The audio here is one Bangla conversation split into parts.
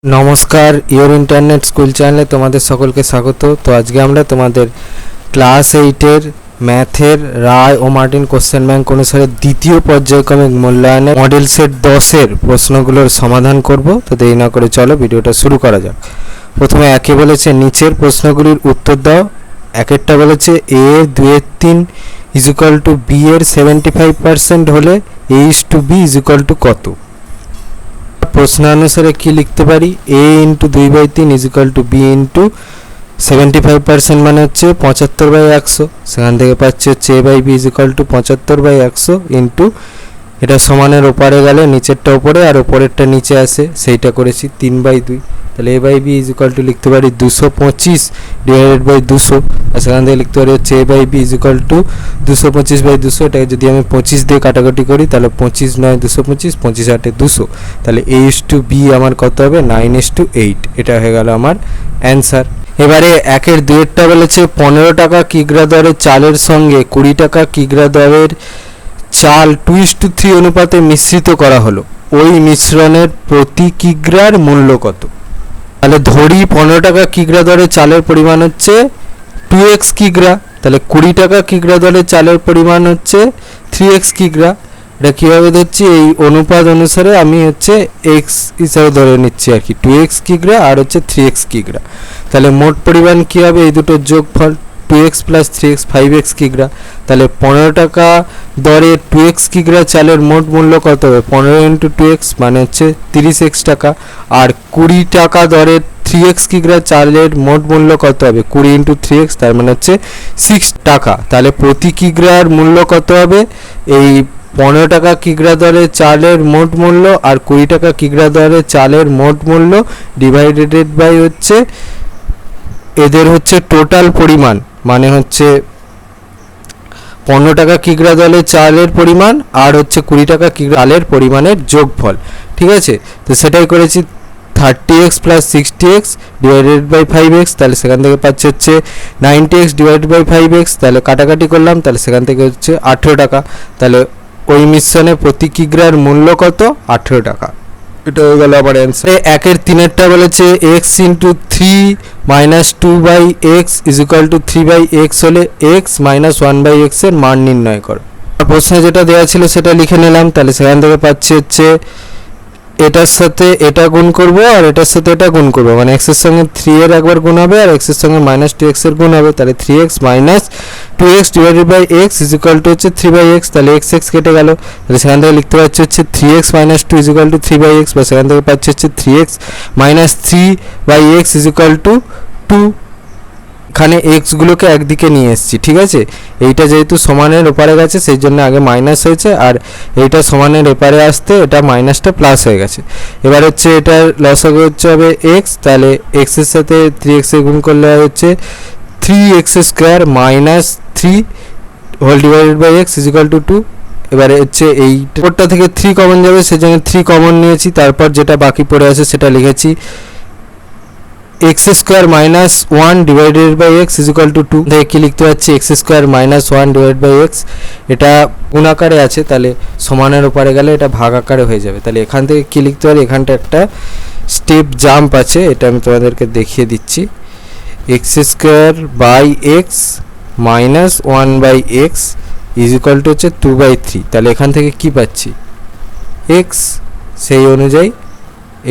নমস্কার, ইওর ইন্টারনেট স্কুল চ্যানেলে তোমাদের সকলকে স্বাগত। তো আজকে আমরা তোমাদের ক্লাস 8-এর ম্যাথের রায় ও মার্টিন কোশ্চেন ব্যাংক অনুসারে দ্বিতীয় পর্যায়ক্রমিক মূল্যায়নের মডেল সেট 10-এর প্রশ্নগুলোর সমাধান করব। তো দেরি না করে চলো ভিডিওটা শুরু করা যাক। প্রথমে একে বলেছে নিচের প্রশ্নগুলির উত্তর দাও। একেরটা বলেছে a 2/3 = b এর 75% হলে a/b = কত? প্রশ্ন অনুসারে কি লিখতে পারি? a × 2/3 = b × 75% মানে হচ্ছে 75/100। সেখান থেকে পাচ্ছি হচ্ছে a/b = 75/100 ইন্টু এটা সমানের ওপারে গেলে নিচেরটা ওপরে আর ওপরেরটা নিচে আসে, সেইটা করেছি 3/2। তাহলে a/b = লিখতে পারি 225 / 200। আর সেখান থেকে লিখতে পারি হচ্ছে a/b = 225/200। এটাকে যদি আমি 25 দিয়ে কাটাকাটি করি তাহলে 25 9 225, 25 8 200। তাহলে a/b আমার কত হবে? 9:8। এটা হয়ে গেল আমার অ্যান্সার। এবারে একের দুয়েরটা বলেছে 15 টাকা কিগ্রা দরের চালের সঙ্গে 20 টাকা কিগ্রা দরের চাল 2:3 অনুপাতে মিশ্রিত করা হলো। ওই মিশ্রণের প্রতি কিগ্রার মূল্য কত? তাহলে ধরি 15 টাকা কিগ্রা দরে চালের পরিমাণ হচ্ছে 2x কিগ্রা, তাহলে 20 টাকা কিগ্রা দরে চালের পরিমাণ হচ্ছে 3x কিগ্রা। এটা কীভাবে ধরছি? এই অনুপাত অনুসারে আমি হচ্ছে x হিসাবে ধরে নিচ্ছি আর কি, 2x কিগ্রা আর হচ্ছে 3x কিগ্রা। তাহলে মোট পরিমাণ কী হবে? এই দুটোর যোগফল 2x + 3x 5x কিগ্রা। তাহলে 15 টাকা দরে 2x কিগ্রা চালের মোট মূল্য কত হবে? 15 × 2x মানে হচ্ছে 30x টাকা। আর 20 টাকা দরে 3x কিগ্রা চালের মোট মূল্য কত হবে? 20 × 3x তার মানে হচ্ছে 6 টাকা। তাহলে প্রতি কিগ্রার মূল্য কত হবে? এই 15 টাকা কিগ্রা দরে চালের মোট মূল্য আর 20 টাকা কিগ্রা দরে চালের মোট মূল্য ডিভাইডেড বাই হচ্ছে এদের হচ্ছে টোটাল পরিমাণ, মানে হচ্ছে 15 টাকা কিগ্রা দলে চালের পরিমাণ আর হচ্ছে 20 টাকা কিগ্রা চালের পরিমাণের যোগফল। ঠিক আছে, তো সেটাই করেছি 30x + 60x / 5x। তাহলে সেখান থেকে পাচ্ছে হচ্ছে 90x / 5x। তাহলে কাটাকাটি করলাম, তাহলে সেখান থেকে হচ্ছে 18 টাকা। তাহলে ওই মিশ্রণে প্রতি কিগ্রার মূল্য কত? 18 টাকা। এটা হয়ে গেল আবার অ্যান্সার। একের তিনেরটা বলেছে x × 3 - 2/x = 3/x হলে x - 1/x এর মান নির্ণয় করো। প্রশ্নে যেটা দেওয়া ছিল সেটা লিখে নিলাম। তাহলে সেখান থেকে পাচ্ছি হচ্ছে এটার সাথে এটা গুণ করব আর এটার সাথে এটা গুণ করব, মানে x এর সঙ্গে 3 এর একবার গুণ হবে আর x এর সঙ্গে -2x এর গুণ হবে। তাহলে 3x - 2x / x = হচ্ছে 3/x। তাহলে x কেটে গেল। তাহলে সেখান থেকে লিখতে পাচ্ছি হচ্ছে 3x - 2 = 3/x, বা সেখান থেকে পাচ্ছি হচ্ছে 3x - 3/x = 2। এখানে এক্সগুলোকে একদিকে নিয়ে এসেছি, ঠিক আছে। এইটা যেহেতু সমানের ওপারে গেছে সেই জন্য আগে মাইনাস হয়েছে, আর এইটা সমানের এপারে আসতে এটা মাইনাসটা প্লাস হয়ে গেছে। এবার হচ্ছে এটার লসাগু হচ্ছে হবে এক্স। তাহলে এক্স এর সাথে 3x এর গুণ করলে হচ্ছে 3x² - 3 / x = 2। এবারে হচ্ছে এইটা থেকে 3 কমন যাবে, সেজন্য 3 কমন নিয়েছি। তারপর যেটা বাকি পড়ে আছে সেটা লিখেছি x² - 1 / x = 2। দেখে কি লিখতে পাচ্ছি? x² - 1 / x। এটা গুণ আকারে আছে, তাহলে সমানের ওপারে গেলে এটা ভাগ আকারে হয়ে যাবে। তাহলে এখান থেকে কি লিখতে পারি? এখানটা একটা স্টেপ জাম্প আছে, এটা আমি তোমাদেরকে দেখিয়ে দিচ্ছি। x² / x - 1/x = হচ্ছে 2/3। তাহলে এখান থেকে কি পাচ্ছি? x, সেই অনুযায়ী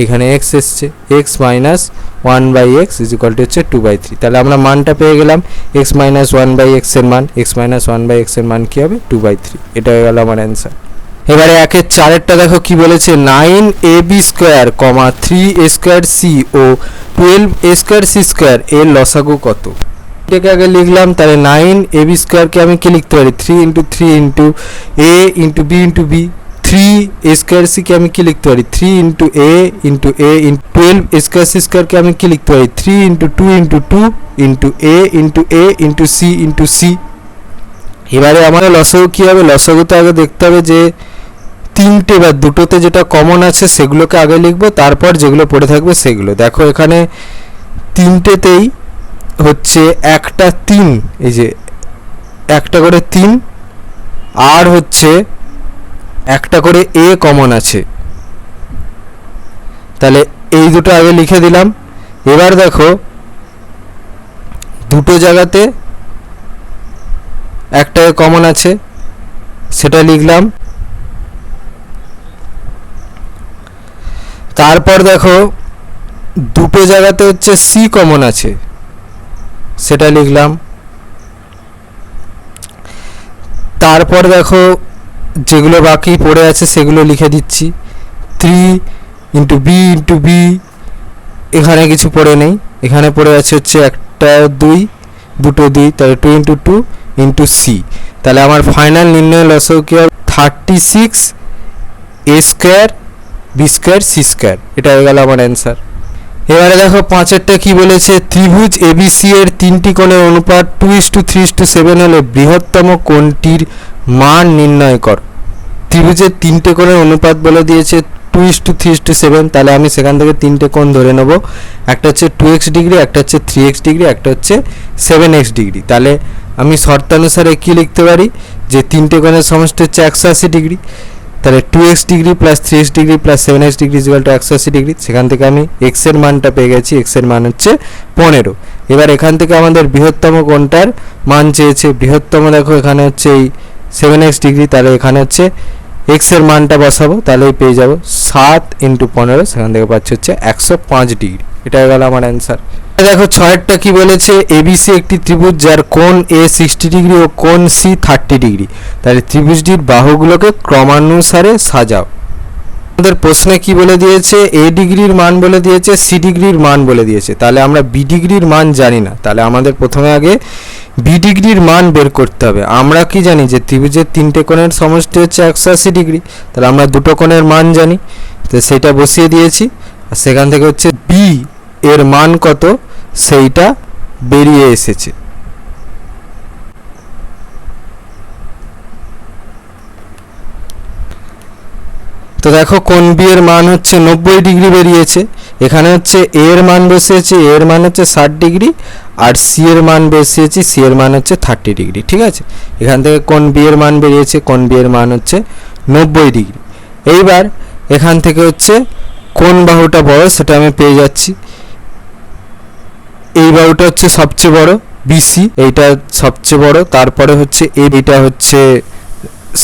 এখানে x এসছে, x - 1/x = হচ্ছে 2/3। তাহলে আমরা মানটা পেয়ে গেলাম, x - 1/x এর মান। x - 1/x এর মান কি হবে? 2/3। এটা হয়ে গেল আমার অ্যান্সার। এবারে একের চারেরটা দেখো কি বলেছে, 9ab² - 3a² c ও 12a²c² এর লসাগু কত? এটাকে আগে লিখলাম। তাহলে 9ab² কে আমি কি লিখতে পারি? 3 × 3 × a × b × b। 3a²c কে আমি কি লিখতে পারি? 3 × a × a। 12a²c² কে আমি কি লিখতে পারি? 3 × 2 × 2 × a × a × c × c। এবারে আমাদের লসাগু কী হবে? লসাগুতে আগে দেখতে হবে যে তিনটে বা দুটোতে যেটা কমন আছে সেগুলোকে আগে লিখব, তারপর যেগুলো পড়ে থাকবে সেগুলো। দেখো এখানে তিনটেতেই হচ্ছে একটা 3, এই যে একটা করে 3, আর হচ্ছে একটা করে a কমন আছে। তাহলে এই দুটো আগে লিখে দিলাম। এবার দেখো দুটো জায়গাতে একটা কমন আছে, সেটা লিখলাম। তারপর দেখো দুটো জায়গাতে হচ্ছে সি কমন আছে, সেটা লিখলাম। তারপর দেখো যেগুলো বাকি পড়ে আছে সেগুলো লিখে দিচ্ছি। 3 ইন্টু বি ইন্টু বি, এখানে কিছু পড়ে নেই, এখানে পড়ে আছে হচ্ছে একটা 2 দুটো 2, তাহলে 2 ইন্টু 2 ইন্টু সি। তাহলে আমার ফাইনাল নির্ণয় লসাগু কি হবে? 36 a square b square c square, এটা হয়ে গেল আমার অ্যান্সার। এবারে দেখো 5এরটা কি বলেছে, ত্রিভুজ এবিসি এর তিনটি কোণের অনুপাত 2:3:7 হলে বৃহত্তম কোণটির মান নির্ণয় কর। ত্রিভুজের তিনটে কোণের অনুপাত বলে দিয়েছে 2:3:7, তাহলে আমি সেখান থেকে তিনটে কোণ ধরে নেব। একটা হচ্ছে 2x ডিগ্রি, একটা হচ্ছে 3x ডিগ্রি, একটা হচ্ছে 7x ডিগ্রি। তাহলে আমি শর্তানুসারে কি লিখতে পারি, যে তিনটে কোণের সমষ্টি হচ্ছে 180 ডিগ্রি। তাহলে 2x degree plus 3x degree plus 7x degree equal to 180 degree. সেখান থেকে আমি x এর মানটা পেয়ে গেছি, x এর মান হচ্ছে 15। এবার এখান থেকে আমাদের বৃহত্তম কোণটার মান চেয়েছে। বৃহত্তম দেখো এখানে হচ্ছে এই 7x ডিগ্রি, তাহলে এখানে হচ্ছে x এর মানটা বসাবো, তাহলেই পেয়ে যাব 7 ইন্টু 15, সেখান থেকে পাচ্ছি হচ্ছে 105 ডিগ্রি। এটা হয়ে গেল আমার অ্যান্সার। দেখো 6এরটা কি বলেছে, এবিসি একটি ত্রিভুজ যার কোণ এ 60 ডিগ্রি ও কোণ সি 30 ডিগ্রি। তাহলে ত্রিভুজটির বাহুগুলোকে ক্রমানুসারে সাজাও। আমাদের প্রশ্নে কি বলে দিয়েছে, এ ডিগ্রির মান বলে দিয়েছে, সি ডিগ্রির মান বলে দিয়েছে। তাহলে আমরা বি ডিগ্রির মান জানি না, তাহলে আমাদের প্রথমে আগে বি ডিগ্রির মান বের করতে হবে। আমরা কি জানি যে ত্রিভুজের তিনটে কোণের সমষ্টি হচ্ছে 180 ডিগ্রি, তাহলে আমরা দুটো কোণের মান জানি, তো সেটা বসিয়ে দিয়েছি। আর সেখান থেকে হচ্ছে বি এর মান কত সেইটা বেরিয়ে এসেছে। তো দেখো কোণ বি এর মান হচ্ছে 90 ডিগ্রি বেরিয়েছে। এখানে হচ্ছে এ এর মান বসিয়েছি, এ এর মান হচ্ছে 60 ডিগ্রি, আর সি এর মান বসিয়েছি, সি এর মান হচ্ছে 30 ডিগ্রি। ঠিক আছে, এখান থেকে কোণ বি এর মান বেরিয়েছে, কোণ বি এর মান হচ্ছে 90 ডিগ্রি। এইবার এখান থেকে হচ্ছে কোন বাহুটা বড় সেটা আমি পেয়ে যাচ্ছি। এই বাহুটা হচ্ছে সবচেয়ে বড়, বিসি, এইটা সবচেয়ে বড়, তারপরে হচ্ছে এইটা হচ্ছে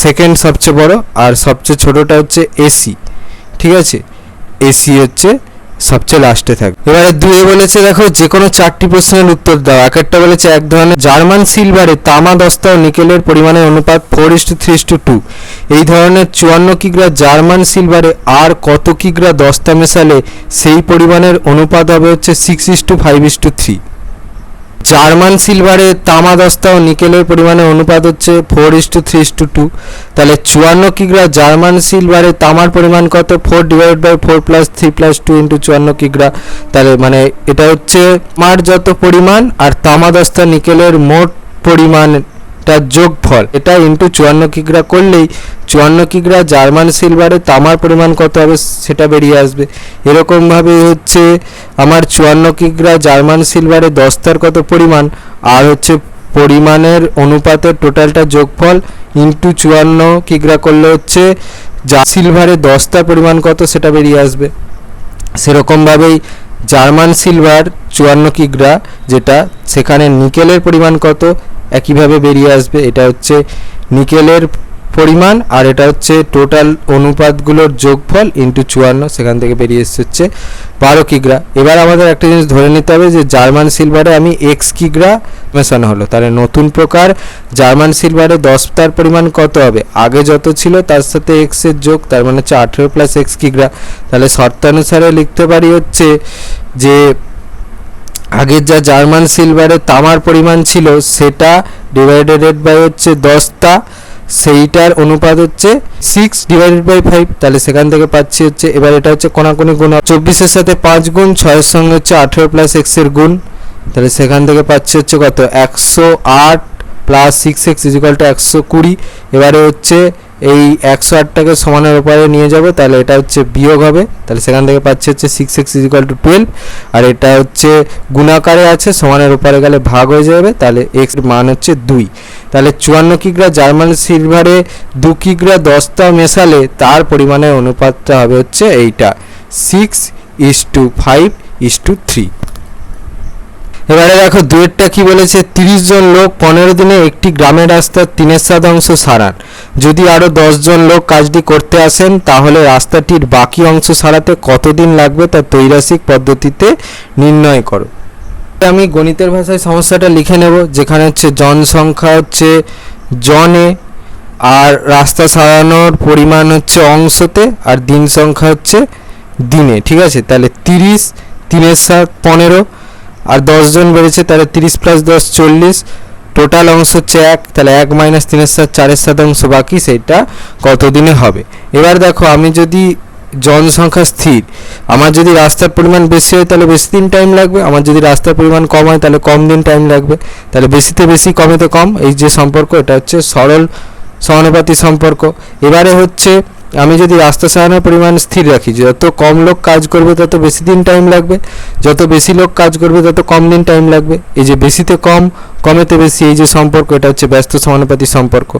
সেকেন্ড সবচেয়ে বড়, আর সবচেয়ে ছোটটা হচ্ছে এসি। ঠিক আছে, এসি হচ্ছে সবচেয়ে লাস্টে থাকবে। এবারে 2 বলেছে দেখো যে কোনো 4টি প্রশ্নের উত্তর দাও। একটা বলেছে এক ধরনের জার্মান সিলভারে তামা দস্তা ও নিকেলের পরিমাণের অনুপাত 4:3:2। এই ধরনের 54 কিগ্রা জার্মান সিলভারে আর কত কিগ্রা দস্তা মেশালে সেই পরিমাণের অনুপাত হবে হচ্ছে 6:5:3। জার্মান সিলভারে তামা দস্তা ও নিকেলের পরিমাণের অনুপাত হচ্ছে 4:3:2। তাহলে 54 কিগ্রা জার্মান সিলভারে তামার পরিমাণ কত, 4/4 + 3 + 2 × 54 কিগ্রা। তাহলে মানে এটা হচ্ছে তামার যত পরিমাণ আর তামা দস্তা নিকেলের মোট পরিমাণটা যোগফল, এটা ইন্টু 54 কিগ্রা করলেই 54 কিগ্রা জার্মান সিলভারে তামার পরিমাণ কত হবে সেটা বেরিয়ে আসবে। এরকমভাবে হচ্ছে আমার 54 কিগ্রা জার্মান সিলভারে দস্তার কত পরিমাণ আর হচ্ছে পরিমাণের অনুপাতের টোটালটা যোগফল ইন্টু 54 কিগ্রা করলে হচ্ছে সিলভারে দস্তার পরিমাণ কত সেটা বেরিয়ে আসবে। সেরকমভাবেই জার্মান সিলভার 54 কিগ্রা যেটা, সেখানে নিকেলের পরিমাণ কত একইভাবে বেরিয়ে আসবে। এটা হচ্ছে নিকেলের পরিমাণ আর এটা হচ্ছে টোটাল অনুপাতগুলোর যোগফল ইন্টু 54, সেখান থেকে বেরিয়ে এসছে হচ্ছে 12 কিগ্রা। এবার আমাদের একটা জিনিস ধরে নিতে হবে যে জার্মান সিলভারে আমি এক্স কিগ্রা মেশানো হলো, তাহলে নতুন প্রকার জার্মান সিলভারে দস্তার পরিমাণ কত হবে, আগে যত ছিল তার সাথে এক্স এর যোগ, তার মানে হচ্ছে 18 + x কিগ্রা। তাহলে শর্তানুসারে লিখতে পারি হচ্ছে যে আগের যা জার্মান সিলভারে তামার পরিমাণ ছিল সেটা ডিভাইডেড বাই হচ্ছে দস্তা, সেইটার অনুপাত হচ্ছে 6/5। তাহলে সেখান থেকে পাচ্ছি হচ্ছে, এবার এটা হচ্ছে কোনাকুনি গুণ, 24-এর সাথে 5 গুণ, 6-এর সঙ্গে হচ্ছে 18 + x এর গুণ, তাহলে সেখান থেকে পাচ্ছি হচ্ছে কত 108 + 6x = 120। এবারে হচ্ছে এই 108টাকে সমানের উপরে নিয়ে যাব, তাহলে এটা হচ্ছে বিয়োগ হবে, তাহলে সেখান থেকে পাচ্ছি হচ্ছে 6x = 12, আর এটা হচ্ছে গুণাকারে আছে, সমানের উপরে গেলে ভাগ হয়ে যাবে, তাহলে x এর মান হচ্ছে 2। তাহলে 54 কিগ্রা জার্মান সিলভারে 2 কিগ্রা দস্তা মেশালে তার পরিমাণের অনুপাতটা হবে হচ্ছে এইটা 6 1:5:3। এবারে দেখো দুয়েরটা কি বলেছে, 30 জন লোক 15 দিনে একটি গ্রামের রাস্তার 3/7 সারান। যদি আরও 10 জন লোক কাজটি করতে আসেন তাহলে রাস্তাটির বাকি অংশ সারাতে কতদিন লাগবে তা ত্রৈরাসিক পদ্ধতিতে নির্ণয় করো। আমি গণিতের ভাষায় সমস্যাটা লিখে নেব, যেখানে হচ্ছে জনসংখ্যা হচ্ছে জনে, আর রাস্তা সারানোর পরিমাণ হচ্ছে অংশতে, আর দিন সংখ্যা হচ্ছে দিনে। ঠিক আছে, তাহলে 30, 3/7 15, আর 10 জন বেড়েছে, তাহলে 30 + 10 40, টোটাল অংশ হচ্ছে 1, তাহলে 1 - 3/7 4/7 অংশ বাকি, সেটা কত দিনে হবে। এবার দেখো আমি যদি জনসংখ্যা স্থির, আমার যদি রাস্তার পরিমাণ বেশি হয় তাহলে বেশি দিন টাইম লাগবে, আমার যদি রাস্তার পরিমাণ কম হয় তাহলে কম দিন টাইম লাগবে। তাহলে বেশিতে বেশি কমেতে কম, এই যে সম্পর্ক এটা হচ্ছে সরল সমানুপাতিক সম্পর্ক। এবারে হচ্ছে আমি যদি রাস্তা সারানোর পরিমাণ স্থির রাখি, যত কম লোক কাজ করবে তত বেশি দিন টাইম লাগবে, যত বেশি লোক কাজ করবে তত কম দিন টাইম লাগবে। এই যে বেশিতে কম কমেতে বেশি, এই যে সম্পর্ক এটা হচ্ছে ব্যস্ত সমানুপাতিক সম্পর্ক।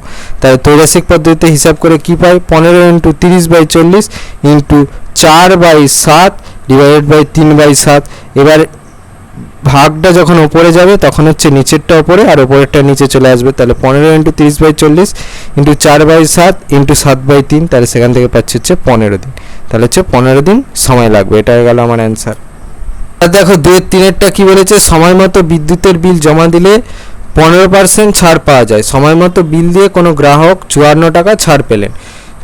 তাই ত্রৈরাসিক পদ্ধতিতে হিসাব করে কি পাই, 15 × 30/40 × 4/7 / 3/7। এবার ভাগটা যখন ওপরে যাবে তখন হচ্ছে নিচেরটা ওপরে আর ওপরেরটা নিচে চলে আসবে। তাহলে 15 × 30/40 × 4/7 × 7/3, তাহলে সেখান থেকে পাচ্ছি হচ্ছে 15 দিন। তাহলে হচ্ছে 15 দিন সময় লাগবে। এটা হয়ে গেল আমার অ্যান্সার। আর দেখো 2-3-এরটা কী বলেছে, সময় মতো বিদ্যুতের বিল জমা দিলে 15% ছাড় পাওয়া যায়। সময় মতো বিল দিয়ে কোনো গ্রাহক 54 টাকা ছাড় পেলেন,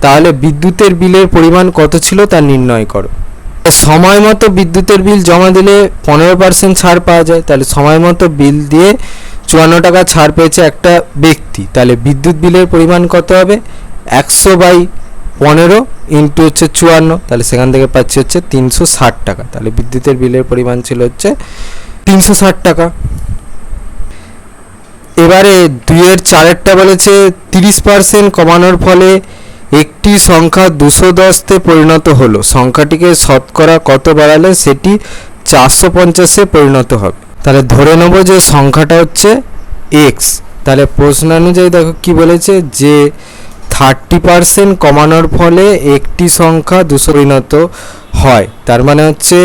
তাহলে বিদ্যুতের বিলের পরিমাণ কত ছিল তা নির্ণয় করো। সময় মতো বিদ্যুতের বিল জমা দিলে 15% ছাড় পাওয়া যায়, তাহলে সময় মতো বিল দিয়ে 54 টাকা ছাড় পেয়েছে একটা ব্যক্তি, তাহলে বিদ্যুৎ বিলের পরিমাণ কত হবে, 100/15 ইন্টু হচ্ছে 54, তাহলে সেখান থেকে পাচ্ছি হচ্ছে 360 টাকা। তাহলে বিদ্যুতের বিলের পরিমাণ ছিল হচ্ছে 360 টাকা। এবারে 2-4 বলেছে 30% কমানোর ফলে একটি সংখ্যা 210-তে পরিণত হলো, সংখ্যাটিকে শতকরা কত বাড়ালে সেটি 450-এ পরিণত হবে। তাহলে ধরে নেব যে সংখ্যাটা হচ্ছে এক্স। তাহলে প্রশ্ন অনুযায়ী দেখো কি বলেছে, যে 30% কমানোর ফলে একটি সংখ্যা 200 পরিণত হয়, তার মানে হচ্ছে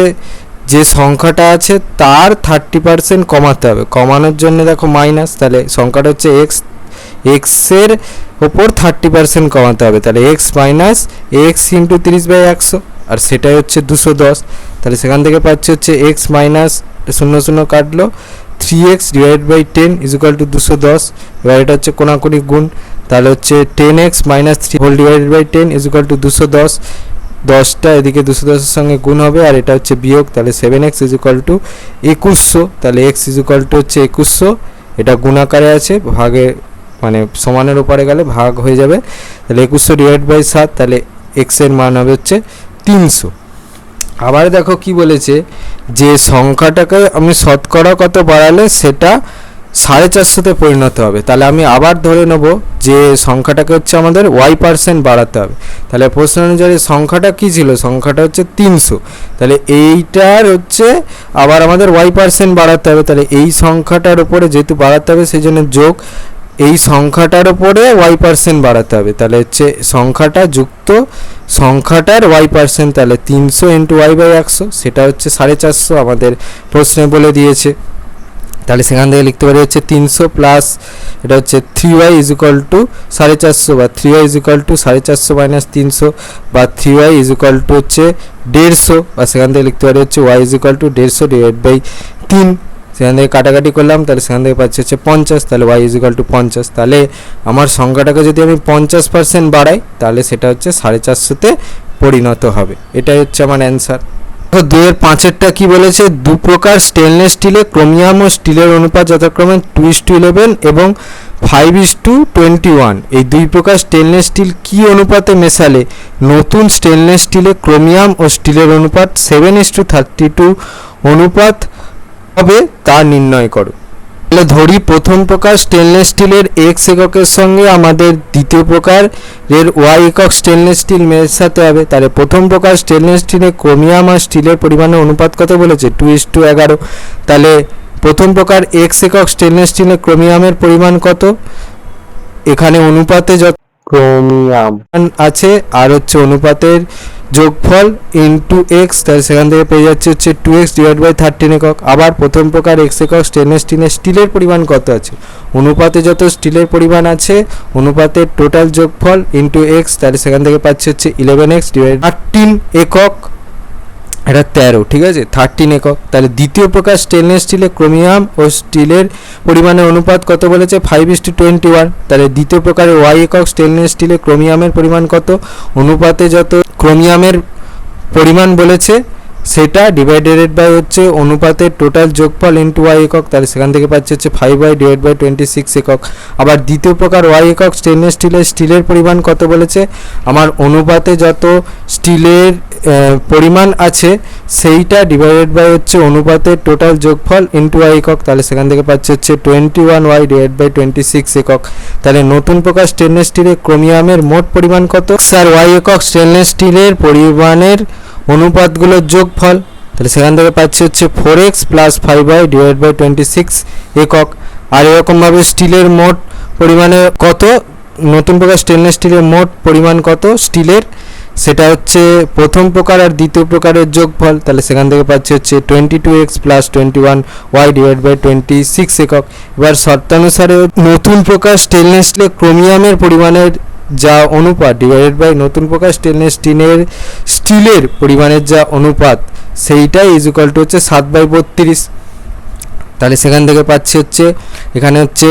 যে সংখ্যাটা আছে তার 30% কমাতে হবে। কমানোর জন্য দেখো মাইনাস, তাহলে সংখ্যাটা হচ্ছে এক্স, এক্সের ওপর 30% কমাতে হবে, তাহলে এক্স মাইনাস এক্স ইন্টু 30/100, আর সেটাই হচ্ছে 210। তাহলে সেখান থেকে পাচ্ছে হচ্ছে এক্স মাইনাস 0 কাটলো 3x / 10 = 210। এবার এটা হচ্ছে কোনাকুনি গুণ, তাহলে হচ্ছে 10x - 3 হোল / 10 = 210। 10টা এদিকে 210-এর সঙ্গে গুণ হবে, আর এটা হচ্ছে বিয়োগ, তাহলে 7x = 2100। তাহলে x হচ্ছে 2100, এটা গুণ আকারে আছে, ভাগে মানে সমানের উপরে গেলে ভাগ হয়ে যাবে। তাহলে 2100 / 7, তাহলে x এর মান হবে হচ্ছে 300। আবার দেখো কি বলেছে, যে সংখ্যাটাকে আমি শতকরা কত বাড়ালে সেটা 450-তে পরিণত হবে। তাহলে আমি আবার ধরে নেব যে সংখ্যাটাকে হচ্ছে আমাদের y% বাড়াতে হবে। তাহলে প্রশ্ন অনুযায়ী সংখ্যাটা কি ছিল, সংখ্যাটা হচ্ছে 300, তাহলে এইটার হচ্ছে আবার আমাদের y% বাড়াতে হবে। তাহলে এই সংখ্যাটার উপরে যেহেতু বাড়াতে হবে সেই জন্য যোগ, এই সংখ্যাটার উপরে y% বাড়াতে হবে, তাহলে হচ্ছে সংখ্যাটা যুক্ত সংখ্যাটার y%, তাহলে 300 × y/100, সেটা হচ্ছে 450 আমাদের প্রশ্নে বলে দিয়েছে। তাহলে সেখান থেকে লিখতে পারি হচ্ছে 300 প্লাস এটা হচ্ছে 3y = 450, বা 3y = 450 - 300, বা 3y = হচ্ছে 150, বা সেখান থেকে লিখতে পারি হচ্ছে y = 150 / 3। সেখান থেকে কাটাকাটি করলাম, তাহলে সেখান থেকে পাচ্ছি হচ্ছে 50, তাহলে y = 50। তাহলে আমার সংখ্যাটাকে যদি আমি 50% বাড়াই তাহলে সেটা হচ্ছে 450-তে পরিণত হবে। এটাই হচ্ছে আমার অ্যান্সার। 2-5 কি বলেছে, দু প্রকার স্টেনলেস স্টিলে ক্রোমিয়াম ও স্টিলের অনুপাত যথাক্রমে 2:11 এবং 5:21। এই দুই প্রকার স্টেনলেস স্টিল কি অনুপাতে মেশালে নতুন স্টেনলেস স্টিলে ক্রোমিয়াম ও স্টিলের অনুপাত 7:32 অনুপাত হবে তা নির্ণয় করো। তাহলে ধরি প্রথম প্রকার স্টেনলেস স্টিলের x এককের সঙ্গে আমাদের দ্বিতীয় প্রকারের y একক স্টেনলেস স্টিল মেশাতে হবে। তাহলে প্রথম প্রকার স্টেনলেস স্টিলে ক্রোমিয়াম আর স্টিলের পরিমাণের অনুপাত কত বলেছে, 2:11। তাহলে প্রথম প্রকার x একক স্টেনলেস স্টিলে ক্রোমিয়ামের পরিমাণ কত, এখানে অনুপাতে যত ক্রোমিয়াম আছে আর হচ্ছে অনুপাতের যোগফল ইন্টু এক্স, তাহলে সেখান থেকে পেয়ে যাচ্ছে হচ্ছে 2x ডিভাইড বাই 13 একক। আবার প্রথম প্রকার এক্স একক স্টেনলেস স্টিলের স্টিলের পরিমাণ কত আছে, অনুপাতে যত স্টিলের পরিমাণ আছে অনুপাতের টোটাল যোগফল ইন্টু এক্স, তাহলে সেখান থেকে পাচ্ছে হচ্ছে 11x ডিভাইড 13 একক, এটা 13, ঠিক আছে 13 একক। তাহলে দ্বিতীয় প্রকার স্টেনলেস স্টিলে ক্রোমিয়াম ও স্টিলের পরিমাণের অনুপাত কত বলেছে, 5:21। তাহলে দ্বিতীয় প্রকারের ওয়াই একক স্টেনলেস স্টিলে ক্রোমিয়ামের পরিমাণ কত, অনুপাতে যত ক্রোমিয়ামের পরিমাণ বলেছে সেটা ডিভাইডেড বাই হচ্ছে অনুপাতের টোটাল যোগফল ইন্টু ওয়াই একক, তাহলে সেখান থেকে পাচ্ছে হচ্ছে 5y ডিভাইড বাই 26 একক। আবার দ্বিতীয় প্রকার ওয়াই একক স্টেনলেস স্টিলের পরিমাণ কত বলেছে, আমার অনুপাতে যত স্টিলের পরিমাণ আছে সেইটা ডিভাইডেড বাই হচ্ছে অনুপাতের টোটাল যোগফল ইন্টু ওয়াই একক, তাহলে সেখান থেকে পাচ্ছে হচ্ছে 21y ডিভাইড বাই 26 একক। তাহলে নতুন প্রকার স্টেনলেস স্টিলের ক্রোমিয়ামের মোট পরিমাণ কত, স্যার ওয়াই একক স্টেনলেস স্টিলের পরিমাণের অনুপাতগুলোর যোগফল, তাহলে সেখান থেকে পাচ্ছে হচ্ছে 4x plus 5y divide by 26 একক। আর এরকমভাবে স্টিলের মোট পরিমাণে কত, নতুন প্রকার স্টেনলেস স্টিলের মোট পরিমাণ কত স্টিলের, সেটা হচ্ছে প্রথম প্রকার আর দ্বিতীয় প্রকারের যোগফল, তাহলে সেখান থেকে পাচ্ছে হচ্ছে 22x plus 21y divide by 26 একক। এবার শর্তানুসারে নতুন প্রকার স্টেনলেস স্টিলের ক্রোমিয়ামের পরিমাণের যা অনুপাত ডিভাইডেড বাই নতুন প্রকার স্টেনলেস স্টিলের পরিমাণের যা অনুপাত সেইটাই ইজ ইকুয়াল টু হচ্ছে 7/32। তাহলে সেখান থেকে পাচ্ছি হচ্ছে এখানে হচ্ছে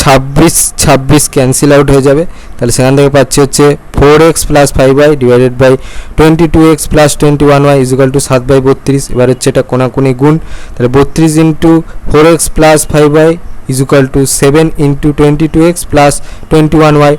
26 ক্যান্সেল আউট হয়ে যাবে, তাহলে সেখান থেকে পাচ্ছি হচ্ছে 4x plus 5y divided by 22x plus 21y is equal to 7/32। এবার হচ্ছে এটা কোনাকুনি গুণ, তাহলে 32 into 4x plus 5y is equal to 7 into 22x plus 21y,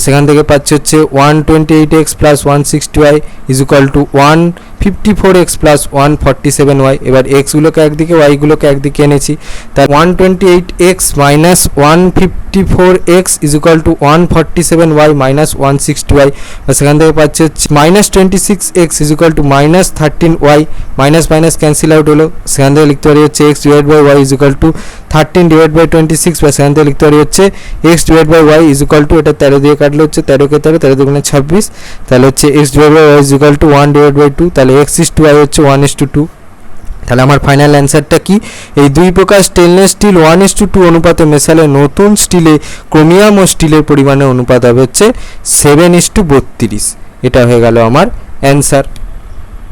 সেখান থেকে পাচ্ছে হচ্ছে 128x plus 160y is equal to 154x plus 147y। এবার এক্সগুলোকে একদিকে ওয়াইগুলোকে একদিকে এনেছি, তাই 128x minus 154x is equal to 147y minus 160y। সেখান থেকে পাচ্ছে minus 26x is equal two minus 13y, minus minus cancel out হলো, সেখান থেকে লিখতে পারি হচ্ছে x divide by y is equal to 13 divide by 26, বা সেখান থেকে লিখতে পারি হচ্ছে x divide by y is equal to, এটা 13 দিয়ে কাটলে হচ্ছে 13 কে 13, 13 দুগুণে 26, তাহলে হচ্ছে x divide by y is equal to 1 divide by 2, তাহলে x ইস টু y হচ্ছে 1:2। তাহলে আমার ফাইনাল অ্যান্সারটা কি, এই দুই প্রকার স্টেনলেস স্টিল 1:2 অনুপাতে মেশালে নতুন স্টিলে ক্রোমিয়াম ও স্টিলের পরিমাণের অনুপাত হবে হচ্ছে 7:32। এটা হয়ে গেল আমার অ্যান্সার।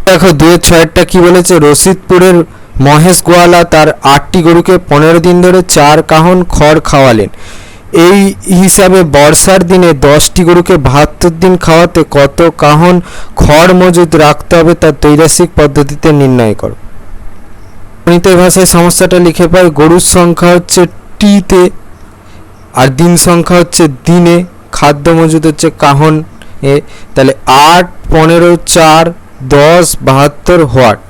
দেখো 2-6টা কি বলেছে, রশিদপুরের মহেশ গোয়ালা তার 8টি গরুকে 15 দিন ধরে 4 কাহন খড় খাওয়ালেন। এই হিসাবে বর্ষার দিনে 10টি গরুকে 72 দিন খাওয়াতে কত কাহন খড় মজুদ রাখতে হবে তা তৈরাসিক পদ্ধতিতে নির্ণয় করো। গণিতের ভাষায় সমস্যাটা লিখে পাই, গরুর সংখ্যা হচ্ছে টিতে আর দিন সংখ্যা হচ্ছে দিনে, খাদ্য মজুদ হচ্ছে কাহন এ, তাহলে 8, 15, 4, 10, 72 হোয়াট।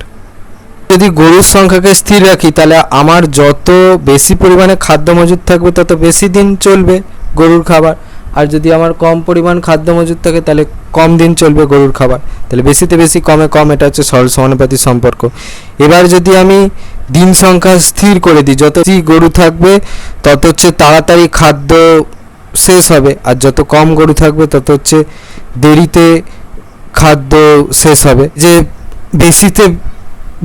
যদি গরুর সংখ্যাকে স্থির রাখি তাহলে আমার যত বেশি পরিমাণে খাদ্য মজুদ থাকবে তত বেশি দিন চলবে গরুর খাবার, আর যদি আমার কম পরিমাণ খাদ্য মজুদ থাকে তাহলে কম দিন চলবে গরুর খাবার, তাহলে বেশিতে বেশি কমে কম, এটা হচ্ছে সরল সমানুপাতিক সম্পর্ক। এবার যদি আমি দিন সংখ্যা স্থির করে দিই, যত গরু থাকবে তত হচ্ছে তাড়াতাড়ি খাদ্য শেষ হবে, আর যত কম গরু থাকবে তত হচ্ছে দেরিতে খাদ্য শেষ হবে। যে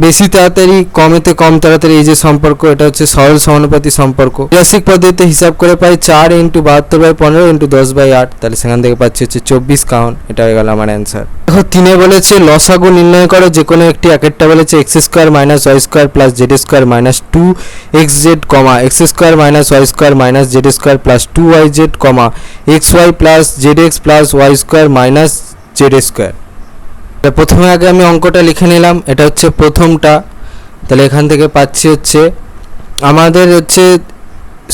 বেশি তাড়াতাড়ি কমেতে কম তাড়াতাড়ি এই যে সম্পর্ক, এটা হচ্ছে সরল সমানুপাতিক সম্পর্ক। ক্লাসিক পদ্ধতিতে হিসাব করে পাই 4 ইন্টু 72/15 ইন্টু 10/8, তাহলে সেখান থেকে পাচ্ছি হচ্ছে 24 কাহন। এটা হয়ে গেল আমার অ্যান্সার। দেখো 3 বলেছে লসাগু নির্ণয় করো, যে কোনো একটি একেরটা বলেছে x square minus y square plus z square minus 2xz comma x square minus y square minus z square plus 2yz comma xy plus zx plus y square minus z square. প্রথমে আগে আমি অঙ্কটা লিখে নিলাম, এটা হচ্ছে প্রথমটা, তাহলে এখান থেকে পাচ্ছি হচ্ছে আমাদের হচ্ছে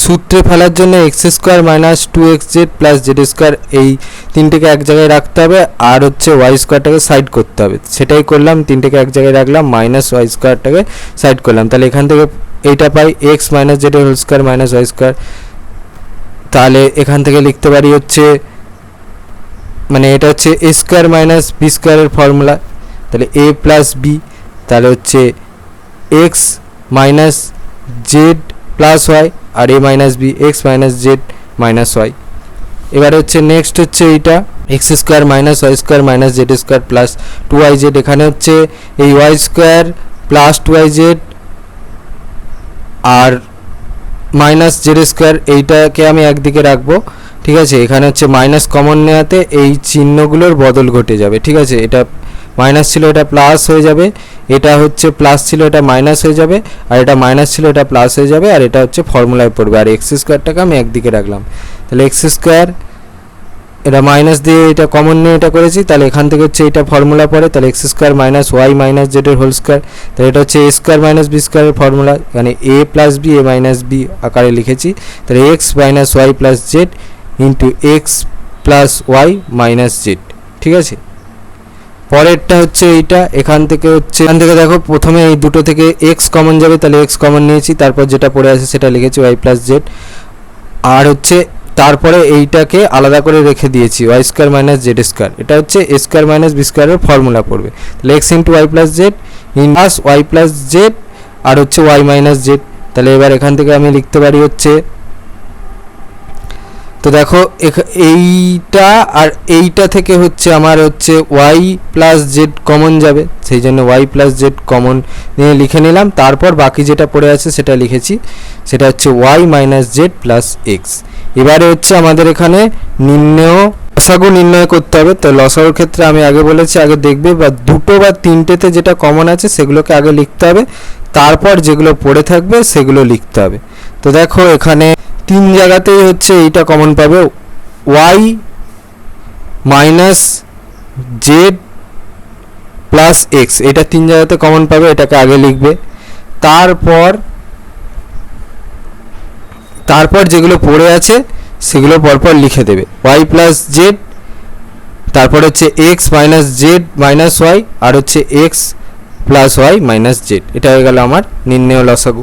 সূত্রে ফেলার জন্য x square minus 2xz plus z square এই তিনটেকে এক জায়গায় রাখতে হবে, আর হচ্ছে ওয়াই স্কোয়ারটাকে সাইড করতে হবে, সেটাই করলাম, তিনটেকে এক জায়গায় রাখলাম, মাইনাস ওয়াই স্কোয়ারটাকে সাইড করলাম, তাহলে এখান থেকে এইটা পাই x minus z whole square minus y square. তাহলে এখান থেকে লিখতে পারি হচ্ছে মানে এটা হচ্ছে এ স্কোয়ার মাইনাস বি স্কোয়ারের ফর্মুলা, তাহলে এ প্লাস বি, তাহলে হচ্ছে x minus z plus y আর a minus b x minus z minus y. এবারে হচ্ছে নেক্সট হচ্ছে এইটা x square minus y square minus z square plus 2yz। এখানে হচ্ছে এই ওয়াই স্কোয়ার প্লাস 2yz আর মাইনাস জেড স্কোয়ার এইটাকে আমি একদিকে রাখবো, ঠিক আছে। এখানে হচ্ছে মাইনাস কমন নেওয়াতে এই চিহ্নগুলোর বদল ঘটে যাবে, ঠিক আছে। এটা মাইনাস ছিল এটা প্লাস হয়ে যাবে, এটা হচ্ছে প্লাস ছিল এটা মাইনাস হয়ে যাবে, আর এটা মাইনাস ছিল এটা প্লাস হয়ে যাবে, আর এটা হচ্ছে ফর্মুলায় পড়বে। আর এক্স স্কোয়ারটাকে আমি একদিকে রাখলাম, তাহলে এক্স স্কোয়ার এটা মাইনাস দিয়ে এটা কমন নিয়ে এটা করেছি, তাহলে এখান থেকে হচ্ছে এটা ফর্মুলা পড়ে, তাহলে x square minus y minus জেডের হোল স্কোয়ার, তাহলে এটা হচ্ছে এ স্কোয়ার মাইনাস বি স্কোয়ারের ফর্মুলা, এখানে a plus b a minus b আকারে লিখেছি, তাহলে x minus y plus z into x plus y minus z, ঠিক আছে। পরেরটা হচ্ছে এইটা, এখান থেকে দেখো প্রথমে এই দুটো থেকে এক্স কমন যাবে, তাহলে এক্স কমন নিয়েছি, তারপর যেটা পড়ে আছে সেটা লিখেছি ওয়াই প্লাস জেড, আর হচ্ছে তারপরে এইটাকে আলাদা করে রেখে দিয়েছি y square minus z square, এটা হচ্ছে এ স্কোয়ার মাইনাস বি স্কোয়ারের ফর্মুলা পড়বে, তাহলে x into y plus z inverse y plus z আর হচ্ছে ওয়াই মাইনাস জেড। তাহলে এবার এখান থেকে আমি লিখতে পারি হচ্ছে, তো দেখো এইটা আর এইটা থেকে হচ্ছে আমার হচ্ছে ওয়াই প্লাস জেড কমন যাবে, সেই জন্য ওয়াই প্লাস জেড কমন নিয়ে লিখে নিলাম, তারপর বাকি যেটা পড়ে আছে সেটা লিখেছি, সেটা হচ্ছে y minus z plus x. এবারে হচ্ছে আমাদের এখানে লসাগু নির্ণয় করতে হবে। তো লসাগুর ক্ষেত্রে আমি আগে বলেছি আগে দেখবে বা দুটো বা তিনটেতে যেটা কমন আছে সেগুলোকে আগে লিখতে হবে, তারপর যেগুলো পড়ে থাকবে সেগুলো লিখতে হবে। তো দেখো এখানে 3 জায়গাতেই হচ্ছে এইটা কমন পাবে, y minus z plus x, এটা 3 জায়গাতে কমন পাবে, এটাকে আগে লিখবে, তারপর যেগুলো পড়ে আছে সেগুলো পরপর লিখে দেবে, ওয়াই প্লাস জেড, তারপর হচ্ছে x minus z minus y, আর হচ্ছে x plus y minus z. এটা হয়ে গেল আমার নির্ণেয় লসাগু।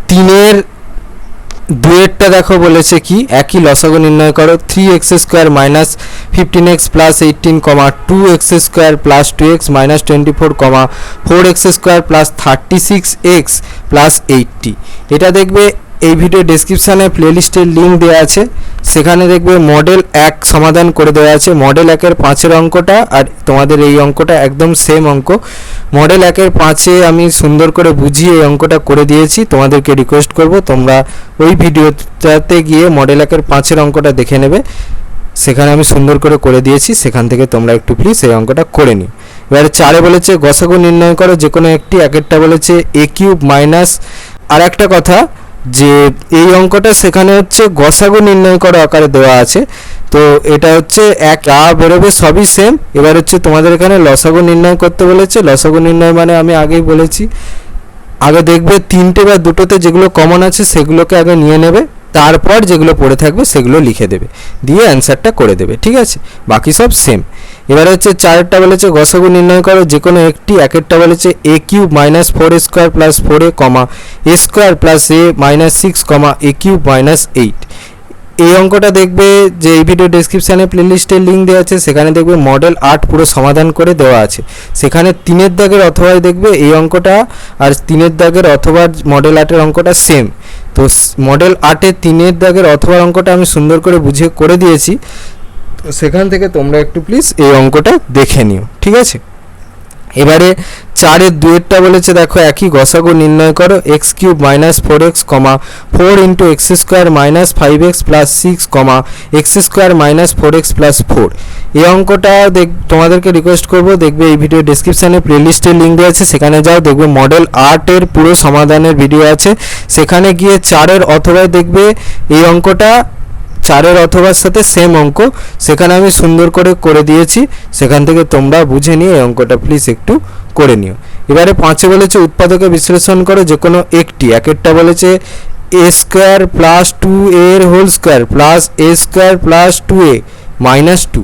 3-এর 2-এরটা দেখো বলেছে কি একই লসাগু নির্ণয় করো, 3x square minus 15x plus 18 2x square plus 2x minus 24 4x square plus 36x plus 80। এটা দেখবে এই ভিডিও ডেসক্রিপশানে প্লেলিস্টের লিঙ্ক দেওয়া আছে, সেখানে দেখবে মডেল 1 সমাধান করে দেওয়া আছে। মডেল 1-এর 5-এর অঙ্কটা আর তোমাদের এই অঙ্কটা একদম সেম অঙ্ক। মডেল 1-এর 5-এ আমি সুন্দর করে বুঝিয়ে এই অঙ্কটা করে দিয়েছি, তোমাদেরকে রিকোয়েস্ট করব তোমরা ওই ভিডিওটাতে গিয়ে মডেল 1-এর 5-এর অঙ্কটা দেখে নেবে, সেখানে আমি সুন্দর করে দিয়েছি, সেখান থেকে তোমরা একটু প্লিজ এই অঙ্কটা করে নিও। এবারে 4-এ বলেছে গসাগু নির্ণয় করো যে কোনো একটি, একেরটা বলেছে এ কিউব মাইনাস, আর একটা কথা যে এই অঙ্কটা সেখানে হচ্ছে গসাগু নির্ণয় করো আকারে দেওয়া আছে, তো এটা হচ্ছে এক বেরোবে সবই সেম। এবার হচ্ছে তোমাদের এখানে লসাগু নির্ণয় করতে বলেছে, লসাগু নির্ণয় মানে আমি আগেই বলেছি আগে দেখবে 3টে বা 2টোতে যেগুলো কমন আছে সেগুলোকে আগে নিয়ে নেবে, তারপর যেগুলো পড়ে থাকবে সেগুলো লিখে দেবে, দিয়ে অ্যান্সারটা করে দেবে, ঠিক আছে, বাকি সব সেম। এবারে হচ্ছে 4-এরটা বলেছে গসাগু নির্ণয় করো যে কোনো একটি, একেরটা বলেছে a cube minus 4a square plus 4a a square plus a minus 6 a cube minus 8। এই অঙ্কটা দেখবে যে এই ভিডিও ডেসক্রিপশানে প্লেলিস্টের লিঙ্ক দেওয়া আছে, সেখানে দেখবে মডেল 8 পুরো সমাধান করে দেওয়া আছে, সেখানে 3-এর দাগের অথবা দেখবে এই অঙ্কটা আর 3-এর দাগের অথবা মডেল 8-এর অঙ্কটা সেম। তো মডেল 8-এ 3-এর দাগের অথবা অঙ্কটা আমি সুন্দর করে বুঝিয়ে করে দিয়েছি, তো সেখান থেকে তোমরা একটু প্লিজ এই অঙ্কটা দেখে নিও, ঠিক আছে। এবারে 4-এর 2-এরটা বলেছে দেখো একই গসাগু নির্ণয় করো x cube minus 4x 4 into x square minus 5x plus 6 x square minus 4x plus 4। এই অঙ্কটা তোমাদেরকে রিকোয়েস্ট করব দেখবে এই ভিডিও ডেসক্রিপশানে প্লেলিস্টের লিঙ্ক দেওয়া আছে, সেখানে যাও দেখবে মডেল 8-এর পুরো সমাধানের ভিডিও আছে, সেখানে গিয়ে 4-এর অথবায় দেখবে এই অঙ্কটা 4-এর অথবার সাথে সেম অঙ্ক, সেখানে আমি সুন্দর করে দিয়েছি, সেখান থেকে তোমরা বুঝে নিয়ে এই অঙ্কটা প্লিজ একটু করে নিও। এবারে 5-এ বলেছে উৎপাদকে বিশ্লেষণ করো যে কোনো একটি, একেরটা বলেছে এ স্কোয়ার প্লাস 2a এর whole square plus a square plus 2a minus 2।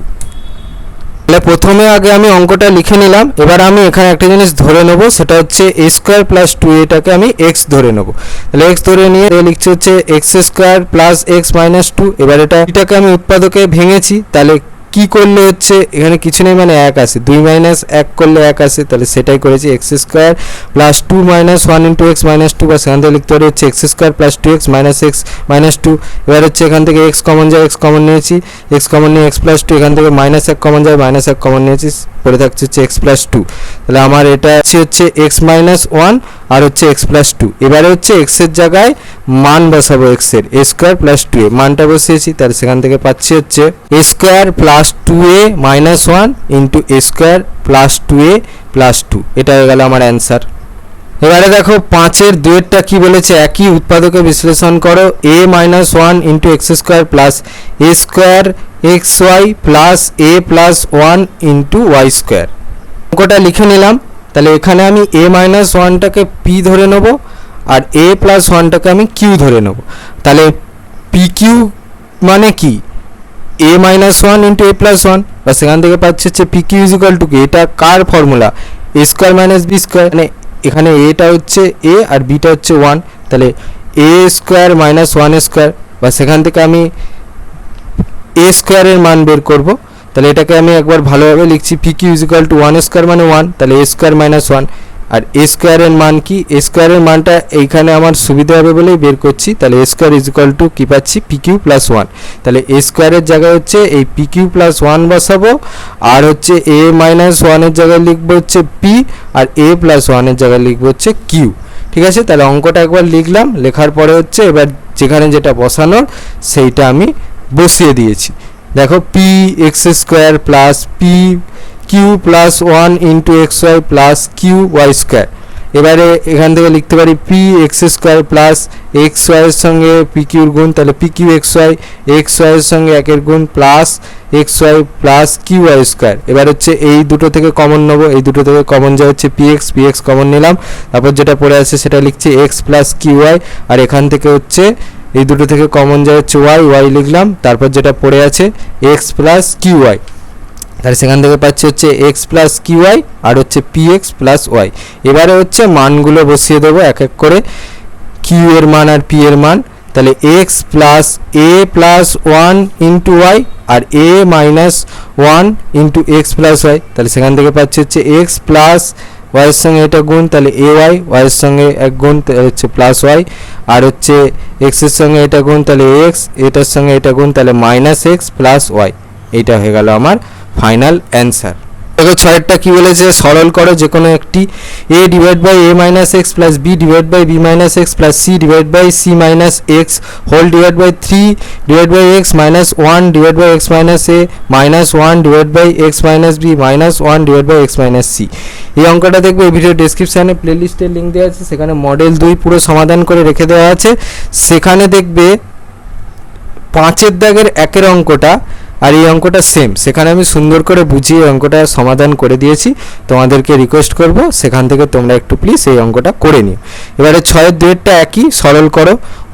তাহলে প্রথমে আগে আমি অঙ্কটা লিখে নিলাম, এবার আমি এখানে একটা জিনিস ধরে নেব, সেটা হচ্ছে এ স্কোয়ার প্লাস 2aটাকে আমি এক্স ধরে নেব, তাহলে এক্স ধরে নিয়ে লিখছে হচ্ছে x square plus x minus 2। এবার এটাকে আমি উৎপাদকে ভেঙেছি, তাহলে কি করলে হচ্ছে এখানে কিছু নেই মানে 1 আসে, 2 মাইনাস 1 করলে 1 আসে, তাহলে সেটাই করেছি। X square plus 2 minus 1 into x minus 2, বা সেখান থেকে লিখতে পারি হচ্ছে x square plus 2x minus x minus 2। এবার হচ্ছে এখান থেকে এক্স কমন যায়, এক্স কমন নিয়েছি, এক্স কমন নিয়ে এক্স প্লাস 2, এখান থেকে মাইনাস 1 কমন যায়, মাইনাস 1 কমন নিয়েছি, পরে থাকছে হচ্ছে এক্স প্লাস 2। তাহলে আমার এটা হচ্ছে এক্স মাইনাস 1 আর হচ্ছে এক্স প্লাস 2। এবারে হচ্ছে এক্সের জায়গায় মান বসাবো, এক্সের এ স্কোয়ার প্লাস 2a মানটা বসিয়েছি, তাহলে সেখান থেকে পাচ্ছি হচ্ছে a square plus 2a minus 1 into a square plus 2a plus 2। এটা হয়ে গেল আমার অ্যান্সার। এবারে দেখো 5-এর 2-এরটা কি বলেছে, একই উৎপাদকে বিশ্লেষণ করো, a minus 1 into x square plus a square x y plus a plus 1 into y square. অঙ্কটা লিখে নিলাম। তাহলে এখানে আমি a মাইনাস 1টাকে p ধরে নেব আর a প্লাস 1টাকে আমি q ধরে নেব। তাহলে pq মানে কি, a minus 1 into a plus 1, বা সেখান থেকে পাচ্ছি হচ্ছে pq ইজ ইকুয়াল টু কি, এটা কার formula, a square minus b square, মানে এখানে এটা হচ্ছে a আর বিটা হচ্ছে 1, তাহলে a স্কোয়ার মাইনাস 1 স্কোয়ার, বা সেখান থেকে আমি a স্কোয়ারের মান বের করব। তাহলে এটাকে আমি একবার ভালোভাবে লিখছি, pq is equal to 1 square মানে 1, তাহলে a স্কোয়ার মাইনাস 1, আর এ স্কোয়ারের মান কি, এ স্কোয়ারের মানটা এইখানে আমার সুবিধা হবে বলেই বের করছি। তাহলে এ স্কোয়ার ইজ ইকুয়াল টু কী পাচ্ছি, pq প্লাস 1। তাহলে এ স্কোয়ারের জায়গায় হচ্ছে এই pq প্লাস 1 বসাবো, আর হচ্ছে a মাইনাস 1-এর জায়গায় লিখবো হচ্ছে p, আর a প্লাস 1-এর জায়গায় লিখবো হচ্ছে q। ঠিক আছে, তাহলে অঙ্কটা একবার লিখলাম, লেখার পরে হচ্ছে এবার যেখানে যেটা বসানোর সেইটা আমি বসিয়ে দিয়েছি। দেখো p x square plus p q plus 1 into x y plus q y square. এবারে এখান থেকে লিখতে পারি p x square plus x ওয়াইয়ের সঙ্গে পি কিউর গুণ, তাহলে পি কিউ এক্স ওয়াইয়ের সঙ্গে 1-এর গুণ plus x y plus q y square. এবার হচ্ছে এই দুটো থেকে কমন নেবো, এই দুটো থেকে কমন যায় হচ্ছে পি এক্স কমন নিলাম, তারপর যেটা পড়ে আছে সেটা লিখছি এক্স প্লাস কিউ ওয়াই, আর এখান থেকে হচ্ছে এই দুটো থেকে কমন যায় হচ্ছে ওয়াই লিখলাম, তারপর যেটা পড়ে আছে এক্স প্লাস কিউ ওয়াই, তাহলে সেখান থেকে পাচ্ছি হচ্ছে এক্স প্লাস কিউ ওয়াই আর হচ্ছে পি এক্স প্লাস ওয়াই। এবারে হচ্ছে মানগুলো বসিয়ে দেবো এক এক করে, কিউ এর মান আর পি এর মান। তাহলে x plus a plus 1 into y আর a minus 1 into x plus y, তাহলে সেখান থেকে পাচ্ছি হচ্ছে এক্স প্লাস ওয়াইয়ের সঙ্গে এটা গুণ, তাহলে এ ওয়াইয়ের সঙ্গে এক গুণ, তাহলে হচ্ছে প্লাস ওয়াই, আর হচ্ছে এক্সের সঙ্গে এটা গুণ, তাহলে এক্স, এটার সঙ্গে এটা গুণ, তাহলে মাইনাস এক্স প্লাস ওয়াই। এইটা হয়ে গেল আমার ফাইনাল অ্যান্সার। দেখো 6-এরটা কী বলেছে, সরল করো যে কোনো একটি a divide by a minus x plus b divide by b minus x plus c divide by c minus x whole divide by 3 divide by x minus 1 divide by x minus a minus 1 divide by x minus b minus 1 divide by x minus c। এই অঙ্কটা দেখবে এই ভিডিও ডেসক্রিপশানে প্লেলিস্টের লিঙ্ক দেওয়া আছে, সেখানে মডেল 2 পুরো সমাধান করে রেখে দেওয়া আছে। সেখানে দেখবে 5-এর দাগের 1-এর অঙ্কটা আর এই অঙ্কটা সেম, সেখানে আমি সুন্দর করে বুঝিয়ে অঙ্কটা সমাধান করে দিয়েছি। তোমাদেরকে রিকোয়েস্ট করব সেখান থেকে তোমরা একটু প্লিজ এই অঙ্কটা করে নিও। এবারে 6-এর 2-এরটা একই, সরল করো,